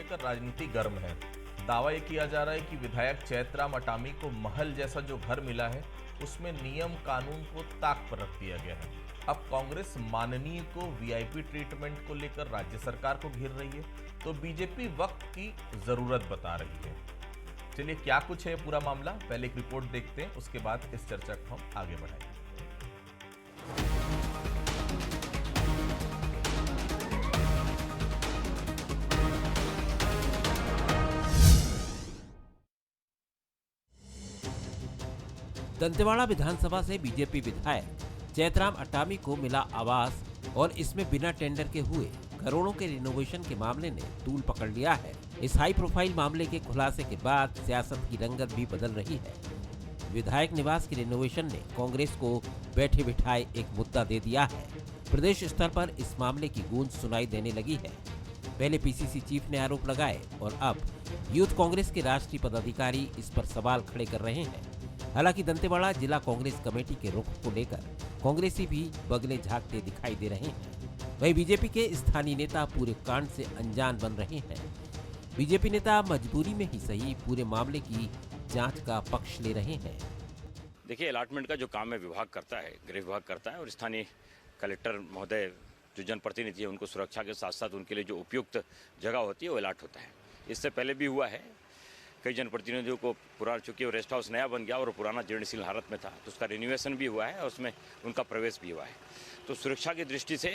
लेकर राजनीति गर्म है। दावा ये किया जा रहा है कि विधायक चैतराम अटामी को महल जैसा जो घर मिला है उसमें नियम कानून को ताक पर रख दिया गया है। अब कांग्रेस माननीय को वीआईपी ट्रीटमेंट को लेकर राज्य सरकार को घेर रही है, तो बीजेपी वक्त की जरूरत बता रही है। चलिए क्या कुछ है पूरा मामला, पहले एक रिपोर्ट देखते हैं, उसके बाद इस चर्चा को हम आगे बढ़ाएंगे। दंतेवाड़ा विधानसभा से बीजेपी विधायक चैतराम अटामी को मिला आवास और इसमें बिना टेंडर के हुए करोड़ों के रिनोवेशन के मामले ने तूल पकड़ लिया है। इस हाई प्रोफाइल मामले के खुलासे के बाद सियासत की रंगत भी बदल रही है। विधायक निवास के रिनोवेशन ने कांग्रेस को बैठे बिठाए एक मुद्दा दे दिया है। प्रदेश स्तर पर इस मामले की गूंज सुनाई देने लगी है। पहले पीसीसी चीफ ने आरोप लगाए और अब यूथ कांग्रेस के राष्ट्रीय पदाधिकारी इस पर सवाल खड़े कर रहे हैं। हालांकि दंतेवाड़ा जिला कांग्रेस कमेटी के रुख को लेकर कांग्रेसी भी बगले झांकते दिखाई दे रहे हैं। वहीं बीजेपी के स्थानीय नेता पूरे कांड से अनजान बन रहे हैं। बीजेपी नेता मजबूरी में ही सही पूरे मामले की जांच का पक्ष ले रहे हैं। देखिए, अलॉटमेंट का जो काम है विभाग करता है, गृह विभाग करता है और स्थानीय कलेक्टर महोदय जो जनप्रतिनिधि है उनको सुरक्षा के साथ साथ उनके लिए जो उपयुक्त जगह होती है वो अलॉट होता है। इससे पहले भी हुआ है, कई जनप्रतिनिधियों को पुराना, चूंकि वो रेस्ट हाउस नया बन गया और पुराना जीर्णशील हालत में था, तो उसका रिन्यूएशन भी हुआ है और उसमें उनका प्रवेश भी हुआ है। तो सुरक्षा की दृष्टि से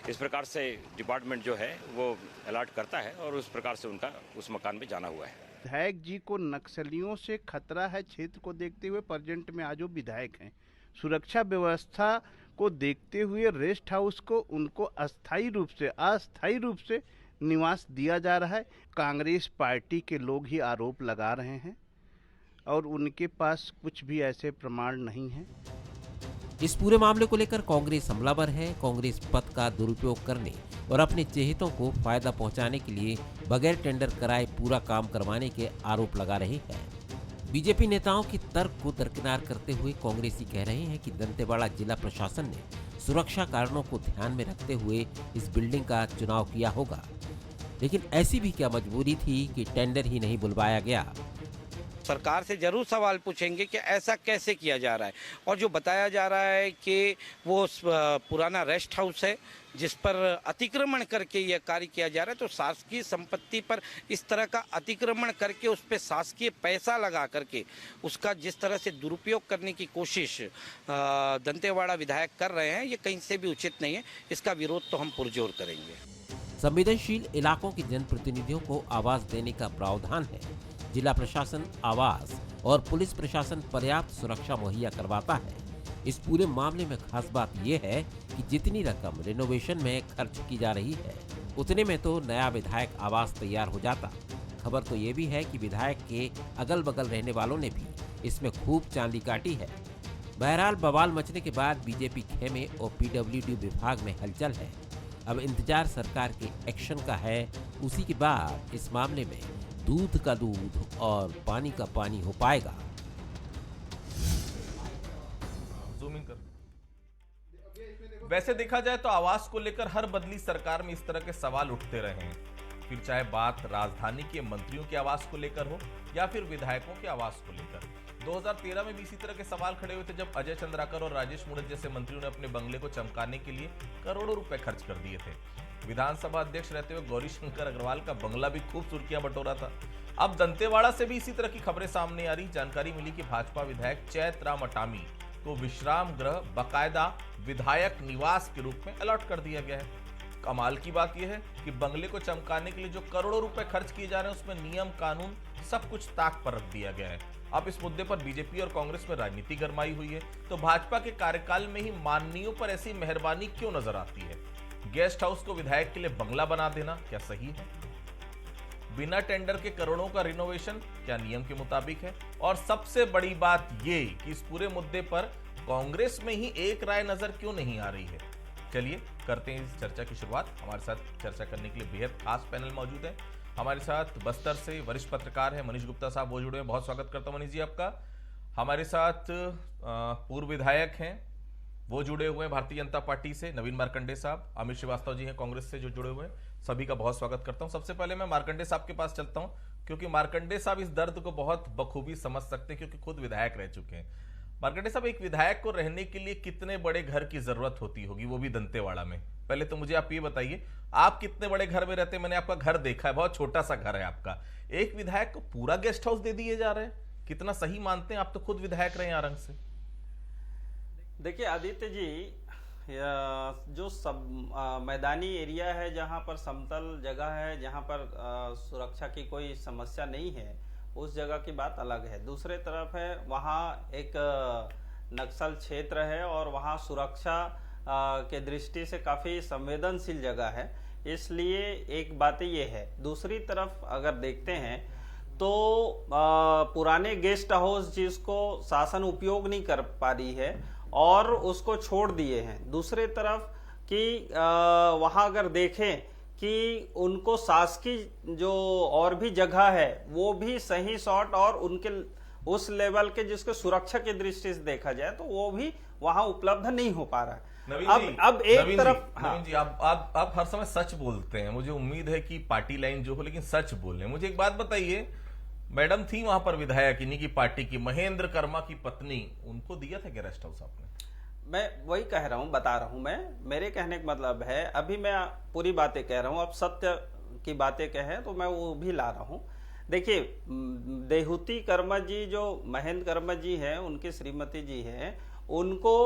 इस प्रकार से डिपार्टमेंट जो है वो अलॉट करता है और उस प्रकार से उनका उस मकान में जाना हुआ है। विधायक जी को नक्सलियों से खतरा है क्षेत्र को देखते हुए प्रेजेंट में आज वो विधायक हैं। सुरक्षा व्यवस्था को देखते हुए रेस्ट हाउस को उनको अस्थायी रूप से निवास दिया जा रहा है। कांग्रेस पार्टी के लोग ही आरोप लगा रहे हैं और उनके पास कुछ भी ऐसे प्रमाण नहीं है। इस पूरे मामले को लेकर कांग्रेस हमलावर है। कांग्रेस पद का दुरुपयोग करने और अपने चहेतों को फायदा पहुंचाने के लिए बगैर टेंडर कराए पूरा काम करवाने के आरोप लगा रही है। बीजेपी नेताओं की तर्क को दरकिनार करते हुए कांग्रेसी कह रहे हैं कि दंतेवाड़ा जिला प्रशासन ने सुरक्षा कारणों को ध्यान में रखते हुए इस बिल्डिंग का चुनाव किया होगा, लेकिन ऐसी भी क्या मजबूरी थी कि टेंडर ही नहीं बुलवाया गया। सरकार से जरूर सवाल पूछेंगे कि ऐसा कैसे किया जा रहा है। और जो बताया जा रहा है कि वो पुराना रेस्ट हाउस है जिस पर अतिक्रमण करके यह कार्य किया जा रहा है, तो शासकीय संपत्ति पर इस तरह का अतिक्रमण करके उस पर शासकीय पैसा लगा करके उसका जिस तरह से दुरुपयोग करने की कोशिश दंतेवाड़ा विधायक कर रहे हैं, ये कहीं से भी उचित नहीं है। इसका विरोध तो हम पुरजोर करेंगे। संवेदनशील इलाकों के जनप्रतिनिधियों को आवास देने का प्रावधान है। जिला प्रशासन, आवास और पुलिस प्रशासन पर्याप्त सुरक्षा मुहैया करवाता है। इस पूरे मामले में खास बात यह है कि जितनी रकम रिनोवेशन में खर्च की जा रही है उतने में तो नया विधायक आवास तैयार हो जाता। खबर तो ये भी है कि विधायक के अगल बगल रहने वालों ने भी इसमें खूब चांदी काटी है। बहरहाल बवाल मचने के बाद बीजेपी खेमे और पीडब्ल्यूडी विभाग में हलचल है। अब इंतजार सरकार के एक्शन का है। उसी के बाद इस मामले में दूध का दूध और पानी का पानी हो पाएगा। जूम इन कर। वैसे देखा जाए तो आवास को लेकर हर बदली सरकार में इस तरह के सवाल उठते रहे हैं, फिर चाहे बात राजधानी के मंत्रियों के आवास को लेकर हो या फिर विधायकों के आवास को लेकर। 2013 में भी इसी तरह के सवाल खड़े हुए थे जब अजय चंद्राकर और राजेश मूणत जैसे मंत्रियों ने अपने बंगले को चमकाने के लिए करोड़ों रुपए खर्च कर दिए थे। विधानसभा अध्यक्ष रहते हुए गौरी शंकर अग्रवाल का बंगला भी खूब सुर्खियां बटोरा था। अब दंतेवाड़ा से भी इसी तरह की खबरें सामने आ रही। जानकारी मिली कि भाजपा विधायक चैतराम अटामी को विश्राम गृह बाकायदा विधायक निवास के रूप में अलॉट कर दिया गया है। कमाल की बात यह है कि बंगले को चमकाने के लिए जो करोड़ों रुपए खर्च किए जा रहे हैं उसमें नियम कानून सब कुछ ताक पर रख दिया गया है। अब इस मुद्दे पर बीजेपी और कांग्रेस में राजनीति गरमाई हुई है, तो भाजपा के कार्यकाल में ही माननीयों पर ऐसी मेहरबानी क्यों नजर आती है? गेस्ट हाउस को विधायक के लिए बंगला बना देना क्या सही है? बिना टेंडर के करोड़ों का रिनोवेशन क्या नियम के मुताबिक है? और सबसे बड़ी बात ये कि इस पूरे मुद्दे पर कांग्रेस में ही एक राय नजर क्यों नहीं आ रही है? चलिए करते हैं इस चर्चा की शुरुआत। हमारे साथ चर्चा करने के लिए बेहद खास पैनल मौजूद है। हमारे साथ बस्तर से वरिष्ठ पत्रकार है मनीष गुप्ता साहब, वो जुड़े हैं। बहुत स्वागत करता हूं मनीष जी आपका। हमारे साथ पूर्व विधायक हैं, वो जुड़े हुए हैं भारतीय जनता पार्टी से, नवीन मार्कंडे साहब, अमित श्रीवास्तव जी हैं कांग्रेस से जो जुड़े हुए हैं। सभी का बहुत स्वागत करता हूं। सबसे पहले मैं मार्कंडे साहब के पास चलता हूं, क्योंकि मार्कंडे साहब इस दर्द को बहुत बखूबी समझ सकते हैं, क्योंकि खुद विधायक रह चुके हैं। मार्कंडे साहब, एक विधायक को रहने के लिए कितने बड़े घर की जरूरत होती होगी, वो भी दंतेवाड़ा में? पहले तो मुझे आप ये बताइए, आप कितने बड़े घर में रहते हैं? मैंने आपका घर देखा है, बहुत छोटा सा घर है आपका। एक विधायक को पूरा गेस्ट हाउस दे दिए जा रहे हैं, कितना सही मानते हैं? आप तो खुद विधायक रहे हैं आरंग से। देखिए आदित्य जी, जो सब मैदानी एरिया है, जहाँ पर समतल जगह है, जहाँ पर सुरक्षा की कोई समस्या नहीं है, उस जगह की बात अलग है। दूसरे तरफ है वहाँ एक नक्सल क्षेत्र है और वहाँ सुरक्षा के दृष्टि से काफ़ी संवेदनशील जगह है, इसलिए एक बात ये है। दूसरी तरफ अगर देखते हैं तो पुराने गेस्ट हाउस जिसको शासन उपयोग नहीं कर पा रही है और उसको छोड़ दिए हैं। दूसरे तरफ कि वहाँ अगर देखें कि उनको शासकीय जो और भी जगह है वो भी सही शॉट और उनके उस लेवल के जिसके सुरक्षा की दृष्टि से देखा जाए तो वो भी वहाँ उपलब्ध नहीं हो पा रहा है। अब एक तरफ नवीन जी, आप हर समय सच बोलते हैं, मुझे उम्मीद है कि पार्टी लाइन जो हो लेकिन सच बोले। मुझे एक बात बताइए, मैडम थी वहां पर विधायक इन्हीं की पार्टी की, महेंद्र कर्मा की पत्नी, उनको दिया था क्या रेस्ट हाउस आपने? मैं वही कह रहा हूँ, बता रहा हूँ। मेरे कहने का मतलब है, अभी मैं पूरी बातें कह रहा हूँ, अब सत्य की बातें कहें तो मैं वो भी ला रहा हूँ। देखिए, देहूती कर्मा जी जो महेंद्र कर्मा जी हैं, उनकी श्रीमती जी हैं, उनको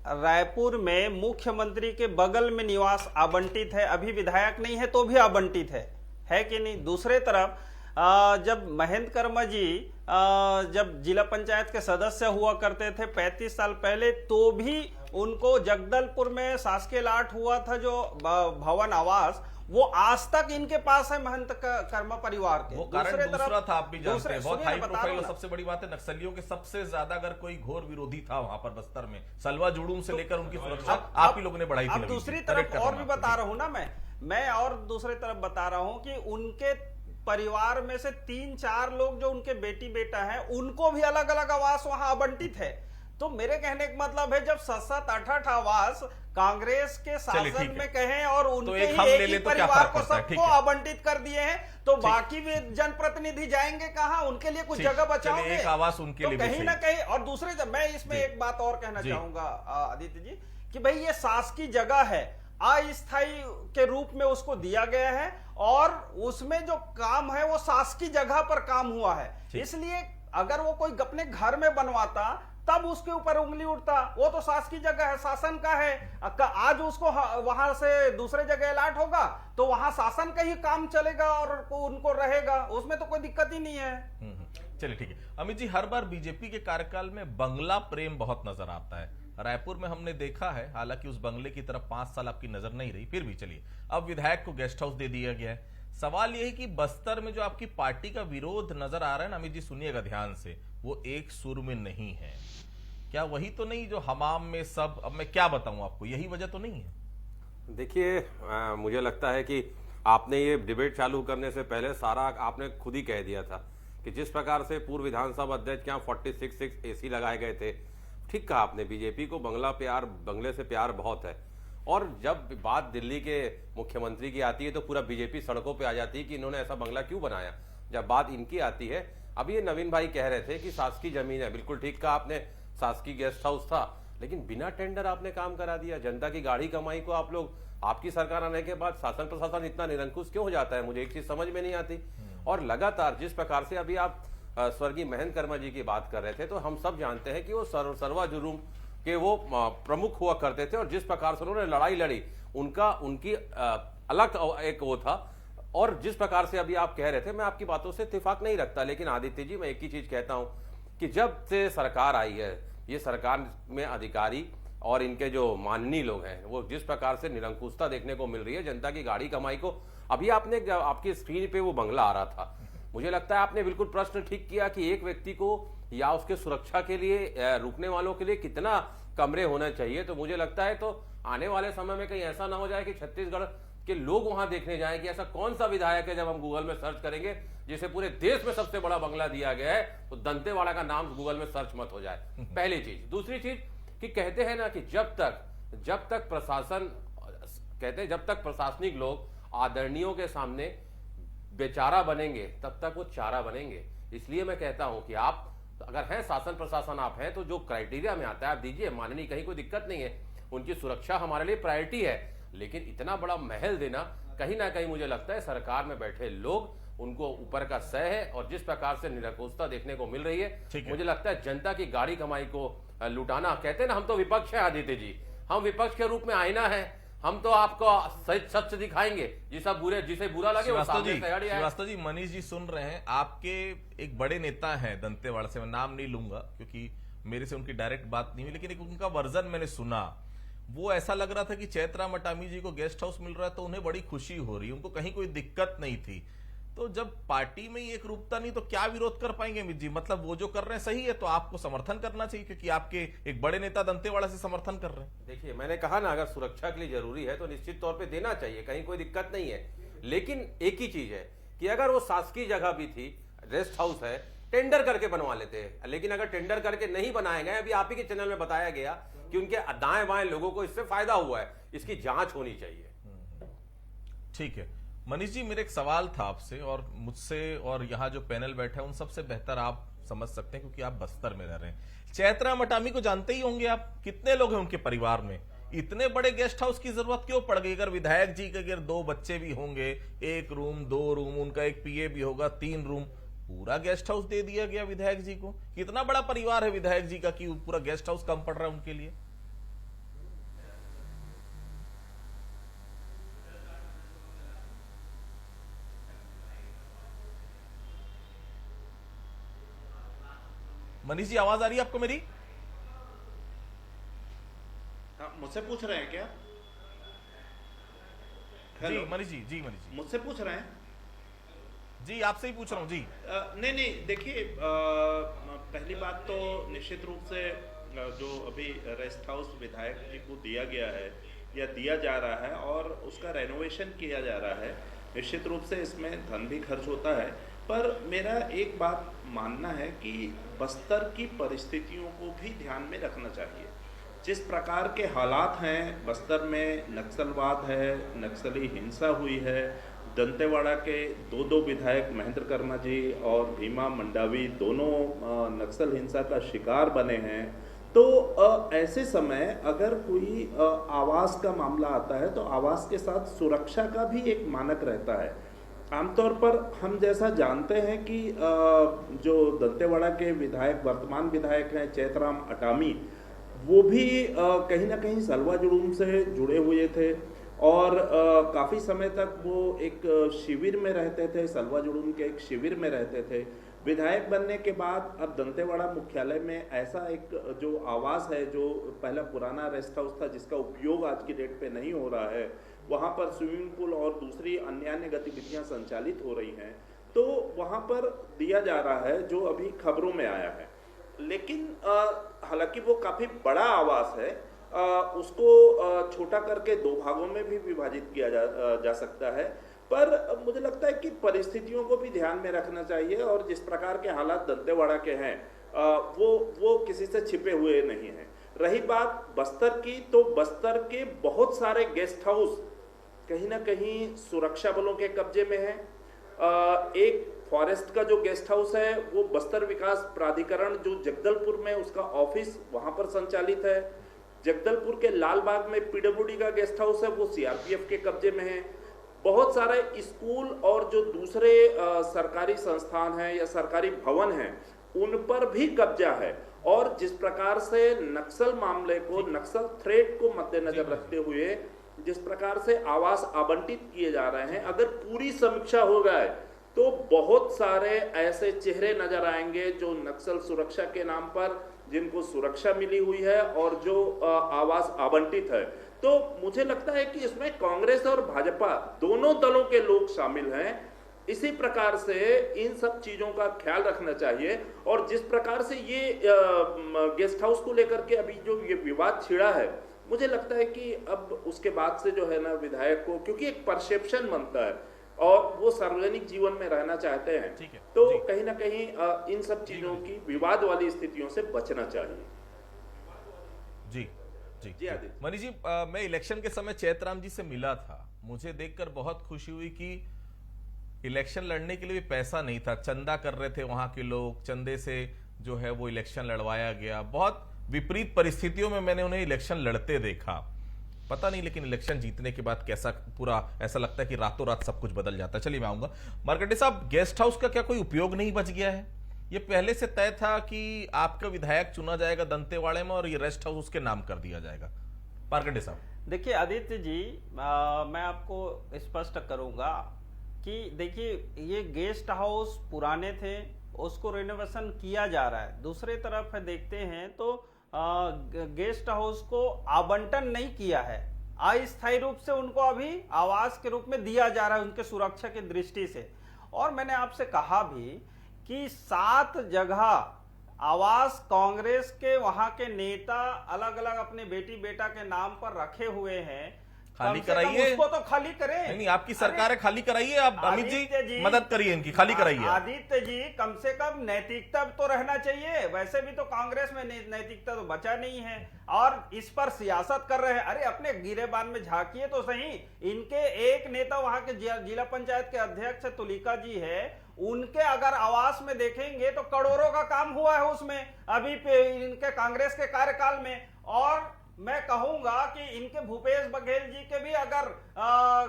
रायपुर में मुख्यमंत्री के बगल में निवास आवंटित है। अभी विधायक नहीं है तो भी आवंटित है कि नहीं? दूसरे तरफ जब महेंद्र कर्मा जी जब जिला पंचायत के सदस्य हुआ करते थे 35 साल पहले, तो भी उनको जगदलपुर में शासकीय लाट हुआ था जो भवन आवास, वो आज तक इनके पास है महेंद्र कर्मा परिवार के। वो कारण दूसरा था, आप भी जानते हैं, बहुत हाई प्रोफाइल। सबसे बड़ी बात है, नक्सलियों के सबसे ज्यादा अगर कोई घोर विरोधी था वहां पर बस्तर में, सलवा जुड़ूम से लेकर उनकी सुरक्षा आप ही लोगों ने बढ़ाई थी। अब दूसरी तरफ और भी बता रहा हूं ना मैं और दूसरी तरफ बता रहा हूं कि उनके परिवार में से 3-4 लोग जो उनके बेटी बेटा है, उनको भी अलग अलग आवास वहां आवंटित है। तो मेरे कहने का मतलब है, जब 7-8 आवास कांग्रेस के शासन में कहें और उनके एक ही परिवार को सबको आवंटित कर दिए हैं, तो बाकी भी जनप्रतिनिधि जाएंगे कहाँ? उनके लिए कुछ जगह बचाओगे? एक आवास उनके लिए कहीं ना कहीं। और दूसरे, मैं इसमें एक बात और कहना चाहूंगा आदित्य जी, कि भाई ये शासकीय जगह है, अस्थायी के रूप में उसको दिया गया है और उसमें जो काम है वो शासकीय जगह पर काम हुआ है। इसलिए अगर वो कोई अपने घर में बनवाता तब उसके ऊपर उंगली उठता, वो तो शासकीय जगह है, शासन का है। आज उसको वहां से दूसरे जगह अलाट होगा तो वहां शासन का ही काम चलेगा और उनको रहेगा, उसमें तो कोई दिक्कत ही नहीं है। चलिए ठीक है। अमित जी, हर बार बीजेपी के कार्यकाल में बंगला प्रेम बहुत नजर आता है। रायपुर में हमने देखा है, हालांकि उस बंगले की तरफ 5 साल आपकी नजर नहीं रही, फिर भी चलिए, अब विधायक को गेस्ट हाउस दे दिया गया है। सवाल यह है कि बस्तर में जो आपकी पार्टी का विरोध नजर आ रहा है ना अमित जी, सुनिएगा ध्यान से, वो एक सुर में नहीं है। क्या वही तो नहीं जो हमाम में सब, अब मैं क्या बताऊं आपको, यही वजह तो नहीं है? देखिए, मुझे लगता है कि आपने ये डिबेट चालू करने से पहले सारा आपने खुद ही कह दिया था कि जिस प्रकार से पूर्व विधानसभा अध्यक्ष के यहाँ 46 एसी लगाए गए थे, ठीक कहा आपने, बीजेपी को बंगले से प्यार बहुत है। और जब बात दिल्ली के मुख्यमंत्री की आती है तो पूरा बीजेपी सड़कों पे आ जाती है कि इन्होंने ऐसा बंगला क्यों बनाया। जब बात इनकी आती है, अभी ये नवीन भाई कह रहे थे कि शासकीय जमीन है, बिल्कुल ठीक कहा आपने, शासकीय गेस्ट हाउस था, लेकिन बिना टेंडर आपने काम करा दिया। जनता की गाड़ी कमाई को आप लोग, आपकी सरकार आने के बाद शासन प्रशासन इतना निरंकुश क्यों हो जाता है, मुझे एक चीज समझ में नहीं आती। और लगातार जिस प्रकार से अभी आप स्वर्गीय महेंद्र कर्मा जी की बात कर रहे थे, तो हम सब जानते हैं कि वो सरवा जुर्म के वो प्रमुख हुआ करते थे और जिस प्रकार से उन्होंने लड़ाई लड़ी, उनकी अलग एक वो था। और जिस प्रकार से अभी आप कह रहे थे, मैं आपकी बातों से इत्तेफाक नहीं रखता, लेकिन आदित्य जी मैं एक ही चीज कहता हूं कि जब से सरकार आई है, ये सरकार में अधिकारी और इनके जो माननीय लोग हैं, वो जिस प्रकार से निरंकुशता देखने को मिल रही है जनता की गाड़ी कमाई को। अभी आपने आपकी स्क्रीन पे वो बंगला आ रहा था, मुझे लगता है आपने बिल्कुल प्रश्न ठीक किया कि एक व्यक्ति को या उसके सुरक्षा के लिए रुकने वालों के लिए कितना कमरे होना चाहिए। तो मुझे लगता है तो आने वाले समय में कहीं ऐसा ना हो जाए कि छत्तीसगढ़ के लोग वहां देखने जाएं कि ऐसा कौन सा विधायक है, जब हम गूगल में सर्च करेंगे जिसे पूरे देश में सबसे बड़ा बंगला दिया गया है, तो दंतेवाड़ा का नाम गूगल में सर्च मत हो जाए, पहली चीज। दूसरी चीज, कि कहते हैं ना कि जब तक प्रशासन, कहते हैं जब तक प्रशासनिक लोग आदरणीयों के सामने बेचारा बनेंगे तब तक वो चारा बनेंगे। इसलिए मैं कहता हूं कि आप अगर हैं शासन प्रशासन, आप हैं तो जो क्राइटेरिया में आता है आप दीजिए, माननीय, कहीं कोई दिक्कत नहीं है, उनकी सुरक्षा हमारे लिए प्रायोरिटी है। लेकिन इतना बड़ा महल देना कहीं ना कहीं मुझे लगता है सरकार में बैठे लोग उनको ऊपर का सह है, और जिस प्रकार से निरंकुशता देखने को मिल रही है, मुझे लगता है जनता की गाड़ी कमाई को लुटाना। कहते हैं ना हम तो विपक्ष है आदित्य जी, हम विपक्ष के रूप में आईना है, हम तो आपको सच दिखाएंगे, जिसे बुरा लगे वो सामने से हट जाए। श्रीवास्तव जी, मनीष जी सुन रहे हैं, आपके एक बड़े नेता हैं दंतेवाड़ा से, मैं नाम नहीं लूंगा क्योंकि मेरे से उनकी डायरेक्ट बात नहीं हुई, लेकिन एक उनका वर्जन मैंने सुना, वो ऐसा लग रहा था कि चैतराम अटामी जी को गेस्ट हाउस मिल रहा है तो उन्हें बड़ी खुशी हो रही, उनको कहीं कोई दिक्कत नहीं थी। तो जब पार्टी में ही एक रूपता नहीं तो क्या विरोध कर पाएंगे अमित जी? मतलब वो जो कर रहे हैं सही है तो आपको समर्थन करना चाहिए, क्योंकि आपके एक बड़े नेता दंतेवाड़ा से समर्थन कर रहे हैं। देखिए, मैंने कहा ना, अगर सुरक्षा के लिए जरूरी है तो निश्चित तौर पे देना चाहिए, कहीं कोई दिक्कत नहीं है। लेकिन एक ही चीज है कि अगर वो शासकीय जगह भी थी, रेस्ट हाउस है, टेंडर करके बनवा लेते हैं। लेकिन अगर टेंडर करके नहीं बनाए गए, अभी आप ही के चैनल में बताया गया कि उनके दाएं बाएं लोगों को इससे फायदा हुआ है, इसकी जांच होनी चाहिए। ठीक है मनीष जी, मेरे एक सवाल था आपसे, और मुझसे और यहाँ जो पैनल बैठा है उन सबसे बेहतर आप समझ सकते हैं क्योंकि आप बस्तर में रह रहे हैं। चैतराम अटामी को जानते ही होंगे आप, कितने लोग हैं उनके परिवार में? इतने बड़े गेस्ट हाउस की जरूरत क्यों पड़ गई? अगर विधायक जी के अगर 2 बच्चे भी होंगे, 1 रूम 2 रूम, उनका एक पीए भी होगा 3 रूम, पूरा गेस्ट हाउस दे दिया गया विधायक जी को। कितना बड़ा परिवार है विधायक जी का कि पूरा गेस्ट हाउस कम पड़ रहा है उनके लिए? मनीष जी, आवाज आ रही है आपको मेरी? हाँ, मुझसे पूछ रहे हैं क्या? जी मनीष जी, जी मनीष जी, मुझसे पूछ रहे हैं? जी आपसे ही पूछ रहा हूँ जी। नहीं, देखिए, पहली बात तो निश्चित रूप से जो अभी रेस्ट हाउस विधायक जी को दिया गया है या दिया जा रहा है और उसका रेनोवेशन किया जा रहा है, निश्चित रूप से इसमें धन भी खर्च होता है। पर मेरा एक बात मानना है कि बस्तर की परिस्थितियों को भी ध्यान में रखना चाहिए। जिस प्रकार के हालात हैं, बस्तर में नक्सलवाद है, नक्सली हिंसा हुई है, दंतेवाड़ा के 2 विधायक महेंद्र कर्मा जी और भीमा मंडावी दोनों नक्सल हिंसा का शिकार बने हैं। तो ऐसे समय अगर कोई आवास का मामला आता है तो आवास के साथ सुरक्षा का भी एक मानक रहता है। आमतौर पर हम जैसा जानते हैं कि जो दंतेवाड़ा के विधायक, वर्तमान विधायक हैं चैतराम अटामी, वो भी कहीं ना कहीं सलवा जुड़ूम से जुड़े हुए थे और काफ़ी समय तक वो एक शिविर में रहते थे, सलवा जुड़ूम के एक शिविर में रहते थे। विधायक बनने के बाद अब दंतेवाड़ा मुख्यालय में ऐसा एक जो आवास है, जो पहला पुराना रेस्ट हाउस था जिसका उपयोग आज की डेट पे नहीं हो रहा है, वहाँ पर स्विमिंग पूल और दूसरी अन्य गतिविधियाँ संचालित हो रही हैं, तो वहाँ पर दिया जा रहा है जो अभी खबरों में आया है। लेकिन हालांकि वो काफ़ी बड़ा आवास है, उसको छोटा करके 2 भागों में भी विभाजित किया जा सकता है। पर मुझे लगता है कि परिस्थितियों को भी ध्यान में रखना चाहिए और जिस प्रकार के हालात दंतेवाड़ा के हैं वो किसी से छिपे हुए नहीं हैं। रही बात बस्तर की, तो बस्तर के बहुत सारे गेस्ट हाउस कहीं ना कहीं सुरक्षा बलों के कब्जे में है। एक फॉरेस्ट का जो गेस्ट हाउस है वो बस्तर विकास प्राधिकरण जो जगदलपुर में उसका ऑफिस वहां पर संचालित है। जगदलपुर के लालबाग में पीडब्ल्यूडी का गेस्ट हाउस है, वो सीआरपीएफ के कब्जे में है। बहुत सारे स्कूल और जो दूसरे सरकारी संस्थान हैं या सरकारी भवन हैं उन पर भी कब्जा है। और जिस प्रकार से नक्सल मामले को, नक्सल थ्रेट को मद्देनजर रखते हुए जिस प्रकार से आवास आवंटित किए जा रहे हैं, अगर पूरी समीक्षा हो जाए तो बहुत सारे ऐसे चेहरे नजर आएंगे जो नक्सल सुरक्षा के नाम पर जिनको सुरक्षा मिली हुई है और जो आवास आवंटित है। तो मुझे लगता है कि इसमें कांग्रेस और भाजपा दोनों दलों के लोग शामिल हैं। इसी प्रकार से इन सब चीजों का ख्याल रखना चाहिए। और जिस प्रकार से ये गेस्ट हाउस को लेकर के अभी जो ये विवाद छिड़ा है, मुझे लगता है कि अब उसके बाद से जो है ना विधायक को, क्योंकि एक परसेप्शन बनता है और वो सार्वजनिक जीवन में रहना चाहते हैं, तो कहीं ना कहीं इन सब चीजों की विवाद वाली स्थितियों से बचना चाहिए। जी आदित्य। मनीष जी, मैं इलेक्शन के समय चैतराम जी से मिला था। मुझे देखकर बहुत खुशी हुई कि इलेक्शन लड़ने के लिए भी पैसा नहीं था, चंदा कर रहे थे वहां के लोग, चंदे से जो है वो इलेक्शन लड़वाया गया। बहुत विपरीत परिस्थितियों में मैंने उन्हें इलेक्शन लड़ते देखा। पता नहीं लेकिन इलेक्शन जीतने के बाद कैसा पूरा ऐसा लगता है कि रातों रात सब कुछ बदल जाता है। चलिए मैं आऊंगा। मार्कंडे साहब, गेस्ट हाउस का क्या कोई उपयोग नहीं बच गया है? ये पहले से तय था कि आपका विधायक चुना जाएगा दंतेवाड़े में और ये रेस्ट हाउस उसके नाम कर दिया जाएगा। मार्कंडे साहब देखिए आदित्य जी, मैं आपको स्पष्ट करूंगा कि देखिए ये गेस्ट हाउस पुराने थे, उसको रिनोवेशन किया जा रहा है। दूसरी तरफ देखते हैं तो गेस्ट हाउस को आवंटन नहीं किया है, अस्थायी रूप से उनको अभी आवास के रूप में दिया जा रहा है उनके सुरक्षा की दृष्टि से। और मैंने आपसे कहा भी कि 7 जगह आवास कांग्रेस के वहां के नेता अलग अलग अपने बेटी बेटा के नाम पर रखे हुए हैं, खाली कम से कम कराइए। उसको तो खाली करें। नहीं, आपकी सरकार है, खाली कराइए। आप अमित जी मदद करिए, इनकी खाली कराइए। आदित्य जी, कम से कम नैतिकता तो रहना चाहिए। वैसे भी तो कांग्रेस में नैतिकता तो बचा नहीं है और इस पर सियासत कर रहे हैं। अरे अपने गिरेबान में झांकिए तो सही। इनके एक नेता वहां के जिला पंचायत के अध्यक्ष तुलिका जी है, उनके अगर आवास में देखेंगे तो करोड़ों का काम हुआ है उसमें अभी इनके कांग्रेस के कार्यकाल में। और मैं कहूंगा कि इनके भूपेश बघेल जी के भी अगर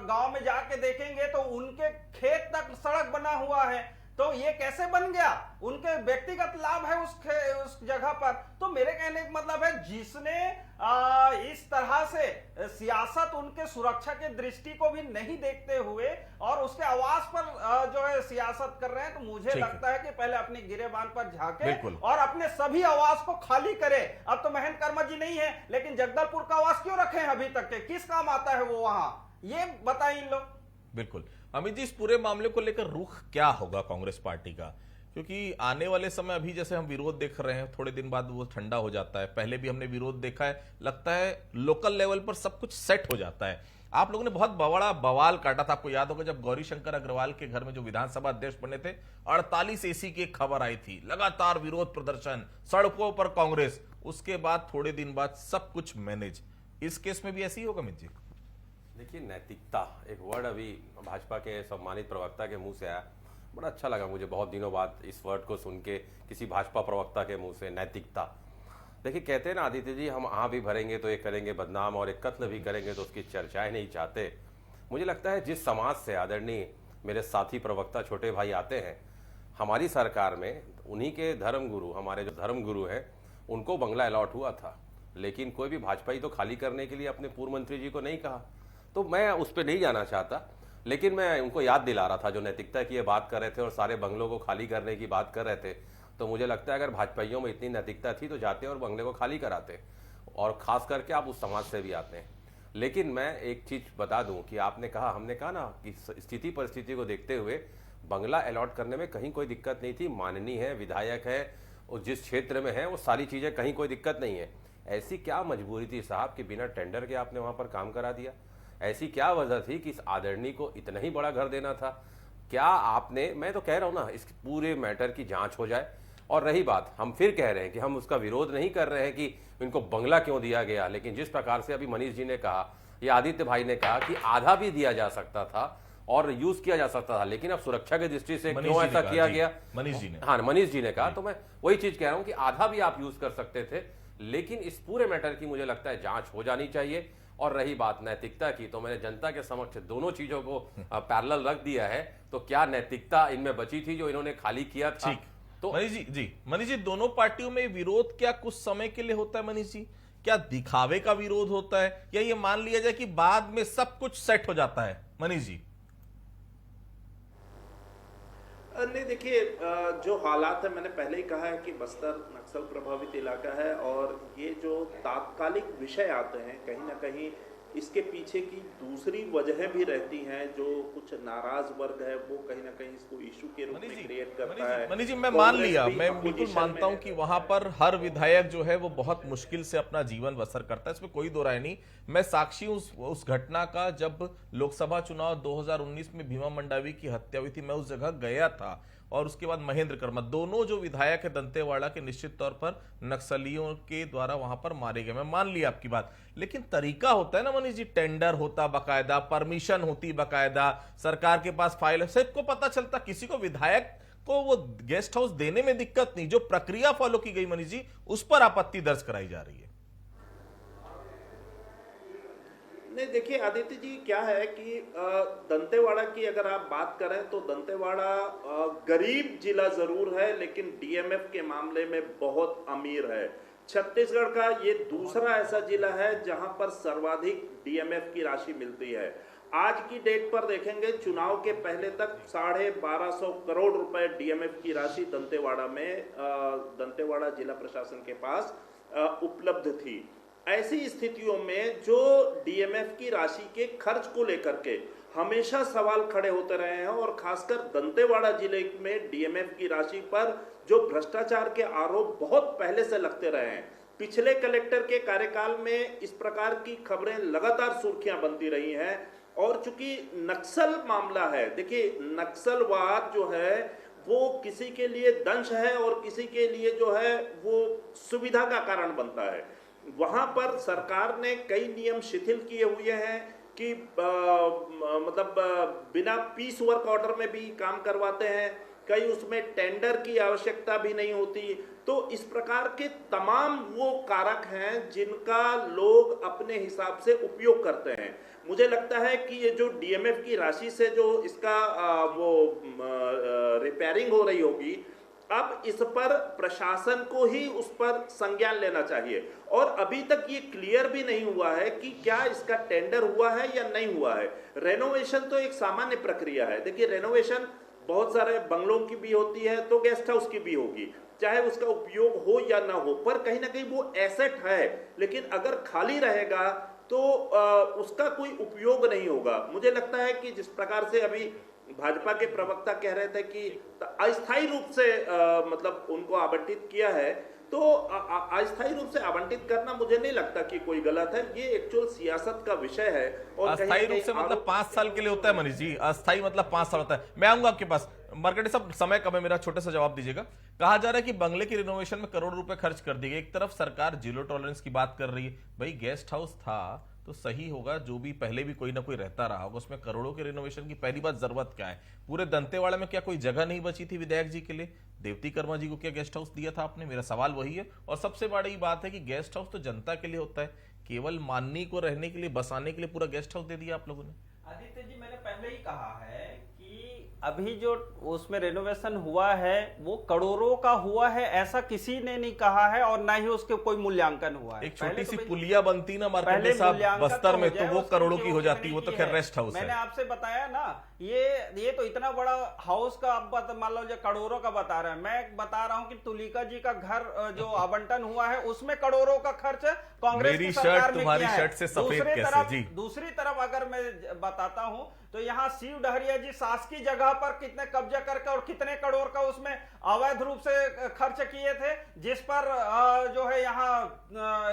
गांव में जाके देखेंगे तो उनके खेत तक सड़क बना हुआ है। तो ये कैसे बन गया? उनके व्यक्तिगत लाभ है उस जगह पर। तो मेरे कहने का मतलब है जिसने इस तरह से सियासत उनके सुरक्षा की दृष्टि को भी नहीं देखते हुए और उसके आवास पर जो है सियासत कर रहे हैं, तो मुझे लगता है कि पहले अपने गिरेबान पर झांके और अपने सभी आवास को खाली करे। अब तो महेंद्र कर्मा जी नहीं है, लेकिन जगदलपुर का आवास क्यों रखे हैं अभी तक के? किस काम आता है वो वहां? ये बताइए इन लोग। बिल्कुल अमित जी, इस पूरे मामले को लेकर रुख क्या होगा कांग्रेस पार्टी का? क्योंकि आने वाले समय अभी जैसे हम विरोध देख रहे हैं, थोड़े दिन बाद वो ठंडा हो जाता है। पहले भी हमने विरोध देखा है, लगता है लोकल लेवल पर सब कुछ सेट हो जाता है। आप लोगों ने बहुत बड़ा बवाल काटा था, आपको याद होगा जब गौरी शंकर अग्रवाल के घर में जो विधानसभा अध्यक्ष बने थे, 48 एसी की एक खबर आई थी, लगातार विरोध प्रदर्शन, सड़कों पर कांग्रेस। उसके बाद थोड़े दिन बाद सब कुछ मैनेज। इस केस में भी ऐसी ही होगा अमित जी? देखिए, नैतिकता एक वर्ड अभी भाजपा के सम्मानित प्रवक्ता के मुंह से आया, बड़ा अच्छा लगा मुझे बहुत दिनों बाद इस वर्ड को सुन के किसी भाजपा प्रवक्ता के मुंह से, नैतिकता। देखिए, कहते हैं ना आदित्य जी, हम आह भी भरेंगे तो एक करेंगे बदनाम और एक कत्ल भी करेंगे तो उसकी चर्चाएं नहीं चाहते। मुझे लगता है जिस समाज से आदरणीय मेरे साथी प्रवक्ता छोटे भाई आते हैं, हमारी सरकार में उन्हीं के धर्मगुरु, हमारे जो धर्मगुरु हैं, उनको बंगला अलॉट हुआ था, लेकिन कोई भी भाजपाई तो खाली करने के लिए अपने पूर्व मंत्री जी को नहीं कहा। तो मैं उस पर नहीं जाना चाहता, लेकिन मैं उनको याद दिला रहा था जो नैतिकता की ये बात कर रहे थे और सारे बंगलों को खाली करने की बात कर रहे थे। तो मुझे लगता है अगर भाजपाइयों में इतनी नैतिकता थी तो जाते और बंगले को खाली कराते, और खास करके आप उस समाज से भी आते हैं। लेकिन मैं एक चीज़ बता दूं कि आपने कहा, हमने कहा ना कि स्थिति परिस्थिति को देखते हुए बंगला अलॉट करने में कहीं कोई दिक्कत नहीं थी। माननीय है, विधायक है, और जिस क्षेत्र में है वो सारी चीज़ें, कहीं कोई दिक्कत नहीं है। ऐसी क्या मजबूरी थी साहब कि बिना टेंडर के आपने वहाँ पर काम करा दिया? ऐसी क्या वजह थी कि इस आदरणीय को इतना ही बड़ा घर देना था? क्या आपने, मैं तो कह रहा हूँ ना, इस पूरे मैटर की जांच हो जाए। और रही बात, हम फिर कह रहे हैं कि हम उसका विरोध नहीं कर रहे हैं कि इनको बंगला क्यों दिया गया, लेकिन जिस प्रकार से अभी मनीष जी ने कहा या आदित्य भाई ने कहा कि आधा भी दिया जा सकता था और यूज किया जा सकता था, लेकिन अब सुरक्षा की दृष्टि से क्यों ऐसा किया गया? मनीष जी ने, हाँ, मनीष जी ने कहा। तो मैं वही चीज कह रहा हूं कि आधा भी आप यूज कर सकते थे, लेकिन इस पूरे मैटर की मुझे लगता है जांच हो जानी चाहिए। और रही बात नैतिकता की, तो मैंने जनता के समक्ष दोनों चीजों को पैरेलल रख दिया है। तो क्या नैतिकता इनमें बची थी जो इन्होंने खाली किया था? तो मनीष जी, दोनों पार्टियों में विरोध क्या कुछ समय के लिए होता है मनीष जी? क्या दिखावे का विरोध होता है, या ये मान लिया जाए कि बाद में सब कुछ सेट हो जाता है? मनीष जी नहीं, देखिए, जो हालात है, मैंने पहले ही कहा है कि बस्तर नक्सल प्रभावित इलाका है और ये जो तात्कालिक विषय आते हैं, कहीं ना कहीं इसके पीछे की दूसरी वजहें भी रहती हैं। जो कुछ नाराज वर्ग है वो कहीं ना कहीं इसको इशू के रूप में क्रिएट रिएक्ट करता है। मनीष जी, मैं मान कांग्रेस लिया, भी मैं बिल्कुल opposition मानता हूं में कि वहां पर हर विधायक जो है वो बहुत मुश्किल से अपना जीवन बसर करता है, इसमें कोई दो राय नहीं। मैं साक्षी हूं उस घटना का, जब लोकसभा चुनाव 2019 में भीमा मंडावी की हत्या हुई थी, मैं उस जगह गया था। और उसके बाद महेंद्र कर्मा, दोनों जो विधायक है दंतेवाड़ा के, निश्चित तौर पर नक्सलियों के द्वारा वहां पर मारे गए। मैं मान लिया आपकी बात, लेकिन तरीका होता है ना मनीष जी, टेंडर होता बकायदा, परमिशन होती बकायदा, सरकार के पास फाइल है, सबको पता चलता। किसी को विधायक को वो गेस्ट हाउस देने में दिक्कत नहीं, जो प्रक्रिया फॉलो की गई मनीष जी, उस पर आपत्ति दर्ज कराई जा रही है। नहीं, देखिए आदित्य जी, क्या है कि दंतेवाड़ा की अगर आप बात करें तो दंतेवाड़ा गरीब जिला जरूर है, लेकिन डीएमएफ के मामले में बहुत अमीर है। छत्तीसगढ़ का ये दूसरा ऐसा जिला है जहां पर सर्वाधिक डीएमएफ की राशि मिलती है। आज की डेट पर देखेंगे, चुनाव के पहले तक 1250 करोड़ रुपए डीएमएफ की राशि दंतेवाड़ा जिला प्रशासन के पास उपलब्ध थी। ऐसी स्थितियों में जो डीएमएफ की राशि के खर्च को लेकर के हमेशा सवाल खड़े होते रहे हैं, और खासकर दंतेवाड़ा जिले में डीएमएफ की राशि पर जो भ्रष्टाचार के आरोप बहुत पहले से लगते रहे हैं। पिछले कलेक्टर के कार्यकाल में इस प्रकार की खबरें लगातार सुर्खियां बनती रही हैं। और चूंकि नक्सल मामला है, देखिए नक्सलवाद जो है वो किसी के लिए दंश है और किसी के लिए जो है वो सुविधा का कारण बनता है। वहां पर सरकार ने कई नियम शिथिल किए हुए हैं कि बिना पीस वर्क ऑर्डर में भी काम करवाते हैं, कई उसमें टेंडर की आवश्यकता भी नहीं होती। तो इस प्रकार के तमाम वो कारक हैं जिनका लोग अपने हिसाब से उपयोग करते हैं। मुझे लगता है कि ये जो डीएमएफ की राशि से जो इसका रिपेयरिंग हो रही होगी, अब इस पर प्रशासन को ही उस पर संज्ञान लेना चाहिए। और अभी तक ये क्लियर भी नहीं हुआ है कि क्या इसका टेंडर हुआ है या नहीं हुआ है। रेनोवेशन तो एक सामान्य प्रक्रिया है। देखिए, रेनोवेशन बहुत सारे बंगलों की भी होती है, तो गेस्ट हाउस की भी होगी, चाहे उसका उपयोग हो या ना हो, पर कहीं ना कहीं वो एसेट है। लेकिन अगर खाली रहेगा तो उसका कोई उपयोग नहीं होगा। मुझे लगता है कि जिस प्रकार से अभी भाजपा के प्रवक्ता कह रहे थे कि अस्थायी रूप से उनको आवंटित किया है, तो अस्थायी रूप से आवंटित करना मुझे नहीं लगता कि कोई गलत है। ये एक्चुअल सियासत का विषय है। और अस्थायी रूप से मतलब 5 साल के लिए होता है मनीष जी, अस्थायी मतलब 5 साल होता है। मैं आऊंगा आपके पास, मार्केट साहब समय कम है, मेरा छोटे सा जवाब दीजिएगा। कहा जा रहा है कि बंगले की रिनोवेशन में करोड़ रुपए खर्च कर दिए। एक तरफ सरकार जीरो टॉलरेंस की बात कर रही है, भाई गेस्ट हाउस था तो सही होगा, जो भी पहले भी कोई ना कोई रहता रहा होगा, उसमें करोड़ों के रिनोवेशन की पहली बात जरूरत क्या है? पूरे दंतेवाड़ा में क्या कोई जगह नहीं बची थी विधायक जी के लिए? देवती कर्मा जी को क्या गेस्ट हाउस दिया था आपने? मेरा सवाल वही है। और सबसे बड़ी बात है कि गेस्ट हाउस तो जनता के लिए होता है, केवल माननी को रहने के लिए, बसाने के लिए पूरा गेस्ट हाउस दे दिया आप लोगों ने। आदित्य जी, मैंने पहले ही कहा है कि अभी जो उसमें रेनोवेशन हुआ है वो करोड़ों का हुआ है, ऐसा किसी ने नहीं कहा है, और ना ही उसके कोई मूल्यांकन हुआ है। एक छोटी सी पुलिया बनती ना मार्केट साहब बस्तर में, तो वो करोड़ों की हो जाती, वो तो खैर रेस्ट हाउस है। मैंने आपसे बताया ना, ये तो इतना बड़ा हाउस का आप मान लो जो करोड़ों का बता रहे हैं। मैं बता रहा हूँ कि तुलिका जी का घर जो आवंटन हुआ है उसमें करोड़ों का खर्च कांग्रेस की सरकार में तुम्हारी शर्ट से सफेद कैसे जी? दूसरी तरफ अगर मैं बताता हूं तो यहाँ शिव डहरिया जी शासकीय जगह पर कितने कब्जा करके और कितने करोड़ का उसमें अवैध रूप से खर्च किए थे, जिस पर जो है यहाँ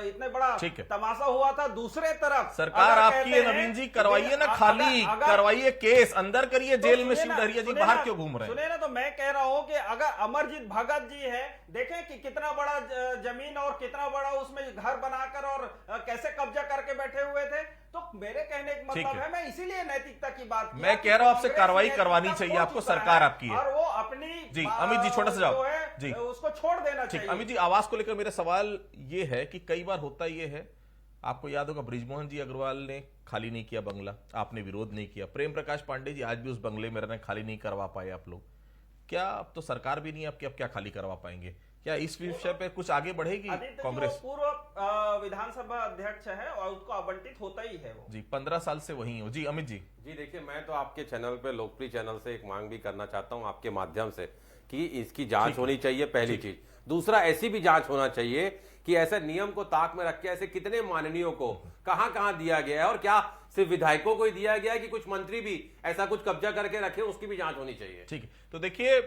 इतने बड़ा तमाशा हुआ था। दूसरे तरफ सरकार आपकी है, नवीन जी, करवाइए ना, खाली करवाइए, केस अंदर करिए, जेल में शिव डहरिया जी बाहर क्यों घूम रहे हैं? सुने ना, तो मैं कह रहा हूं कि अगर अमरजीत भगत जी है, देखें कि कितना बड़ा जमीन और कितना बड़ा उसमें घर बनाकर और कैसे कब्जा करके बैठे हुए थे। तो मेरे कहने का मतलब है, मैं इसीलिए नैतिकता की बात किया, मैं कह रहा हूं आपसे कार्रवाई करवानी चाहिए आपको, सरकार आपकी है और वो अपनी जी। अमित जी, छोटा सा जवाब जी, उसको छोड़ देना चाहिए। अमित जी, आवास को लेकर मेरा सवाल ये है कि कई बार होता ये है, आपको याद होगा ब्रिजमोहन जी अग्रवाल ने खाली नहीं किया बंगला, आपने विरोध नहीं किया। प्रेम प्रकाश पांडे जी आज भी उस बंगले में रहने, खाली नहीं करवा पाए आप लोग। क्या अब तो सरकार भी नहीं आपकी, अब क्या खाली करवा पाएंगे? क्या इस विषय पे कुछ आगे बढ़ेगी कांग्रेस? पूर्व विधानसभा अध्यक्ष है और उसको आवंटित होता ही है वो। जी, 15 साल से वही हो। जी अमित जी। जी देखिए, मैं तो आपके चैनल पे, लोकप्रिय चैनल से एक मांग भी करना चाहता हूं आपके माध्यम से कि इसकी जांच होनी चाहिए, पहली चीज। दूसरा, ऐसी भी जांच होना चाहिए कि ऐसे नियम को ताक में रख के ऐसे कितने माननीयों को कहां दिया गया है, और क्या सिर्फ विधायकों को ही दिया गया है कि कुछ मंत्री भी ऐसा कुछ कब्जा करके रखे, उसकी भी जांच होनी चाहिए। ठीक है, तो देखिए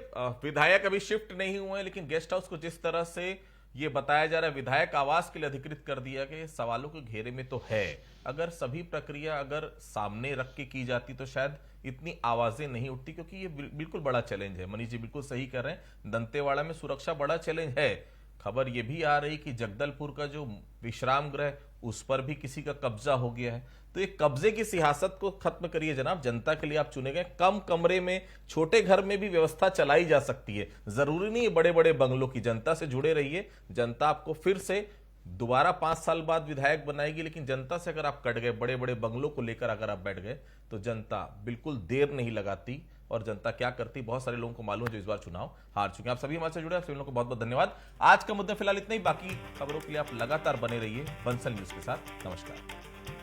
विधायक अभी शिफ्ट नहीं हुए हैं, लेकिन गेस्ट हाउस को जिस तरह से ये बताया जा रहा है विधायक आवास के लिए अधिकृत कर दिया गया, सवालों के घेरे में तो है। अगर सभी प्रक्रिया अगर सामने रख के की जाती तो शायद इतनी आवाजें नहीं उठती, क्योंकि ये बिल्कुल बड़ा चैलेंज है। मनीष जी बिल्कुल सही कर रहे हैं, दंतेवाड़ा में सुरक्षा बड़ा चैलेंज है। खबर ये भी आ रही कि जगदलपुर का जो विश्राम गृह उस पर भी किसी का कब्जा हो गया है। तो ये कब्जे की सियासत को खत्म करिए जनाब, जनता के लिए आप चुने गए। कम कमरे में छोटे घर में भी व्यवस्था चलाई जा सकती है, जरूरी नहीं है बड़े बड़े बंगलों की। जनता से जुड़े रहिए, जनता आपको फिर से दोबारा 5 साल बाद विधायक बनाएगी, लेकिन जनता से अगर आप कट गए, बड़े बड़े बंगलों को लेकर अगर आप बैठ गए, तो जनता बिल्कुल देर नहीं लगाती। और जनता क्या करती बहुत सारे लोगों को मालूम है जो इस बार चुनाव हार चुके हैं। आप सभी हमारे से जुड़े, आप सभी लोगों को बहुत बहुत धन्यवाद। आज का मुद्दा फिलहाल इतना ही, बाकी खबरों के लिए आप लगातार बने रहिए बंसल न्यूज के साथ। नमस्कार।